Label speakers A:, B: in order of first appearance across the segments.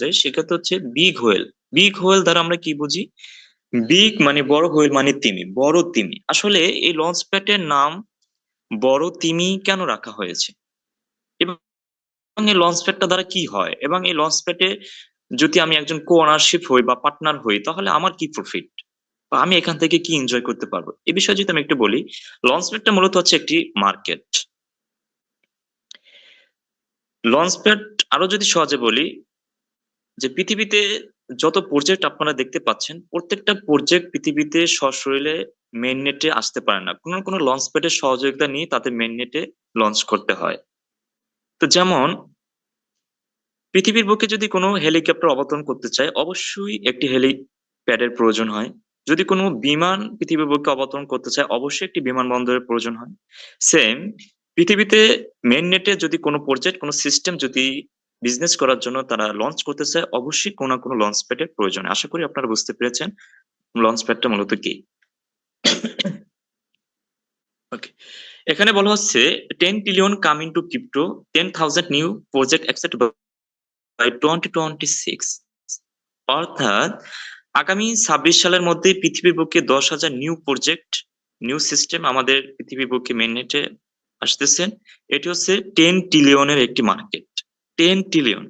A: যায় সেক্ষেত্রে হচ্ছে বিগ হোয়েল। বিগ হোয়েল দ্বারা আমরা কি বুঝি? বিগ মানে বড়, হোয়েল মানে তিমি, বড় তিমি। আসলে এই লঞ্চ প্যাডের নাম বড় তিমি কেন রাখা হয়েছে এবং এই লঞ্চ প্যাডটা দ্বারা কি হয়, এবং এই লঞ্চ প্যাডে যদি আমি একজন কো অনারশিপ হই বা পার্টনার হই তাহলে আমার কি প্রফিট বা আমি এখান থেকে কি এনজয় করতে পারবো, এই বিষয়ে যদি আমি একটু বলি। লঞ্চ প্যাডটা মূলত হচ্ছে একটি মার্কেট। লঞ্চ প্যাড আরো যদি সহজে বলি, যে পৃথিবীতে যত প্রজেক্ট আপনারা দেখতে পাচ্ছেন প্রত্যেকটা প্রজেক্ট পৃথিবীতে সশরীরে মেইন নেটে আসতে পারে না, কোনো কোনো লঞ্চ প্যাডের সহযোগিতা নিয়ে তাদের মেইন নেটে লঞ্চ করতে হয়। তো যেমন পৃথিবীর বুকে যদি কোনো হেলিকপ্টার অবতরণ করতে চায় অবশ্যই একটি হেলিপ্যাডের প্রয়োজন হয়। যদি কোনো বিমান পৃথিবীর বুকে অবতরণ করতে চায় অবশ্যই একটি বিমানবন্দরের প্রয়োজন হয়। সেম পৃথিবীতে মেইন নেটে যদি কোনো প্রজেক্ট কোনো সিস্টেম যদি বিজনেস করার জন্য তারা লঞ্চ করতে চায় অবশ্যই কোনো না কোনো লঞ্চ প্যাডের প্রয়োজন। আশা করি আপনারা বুঝতে পেরেছেন লঞ্চ প্যাডটা মূলত কি। ওকে, এখানে বলা হচ্ছে 10 trillion come into crypto, 10,000 new project accept by 2026। অর্থাৎ আগামী 26 সালের মধ্যে পৃথিবীর বুকে 10,000 নিউ প্রজেক্ট নিউ সিস্টেম আমাদের পৃথিবীর বুকে মেননেটে আসতেছে। এটি হচ্ছে 10 ট্রিলিয়নের একটি মার্কেট। 10 ট্রিলিয়ন,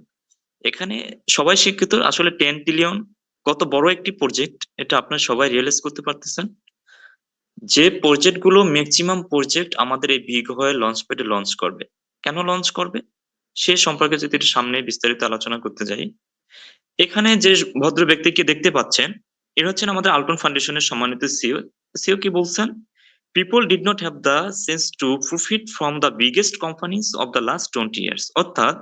A: এখানে সবাই শিক্ষিত। আসলে 10 ট্রিলিয়ন কত বড় একটি প্রজেক্ট এটা আপনারা সবাই রিয়েলাইজ করতে পারতেছেন। যে প্রজেক্ট গুলো ম্যাক্সিমাম প্রজেক্ট আমাদের এই বিগ হয়ে লঞ্চ প্যাডে লঞ্চ করবে, কেন লঞ্চ করবে সে সম্পর্কে যদি একটু সামনে বিস্তারিত আলোচনা করতে যাই। এখানে যে ভদ্র ব্যক্তিকে দেখতে পাচ্ছেন এর হচ্ছেন আমাদের আল্টন ফাউন্ডেশনের সম্মানিত সিও। সিও কি বলছেন? People did not have the sense to profit from the biggest companies of the last 20 years. অর্থাৎ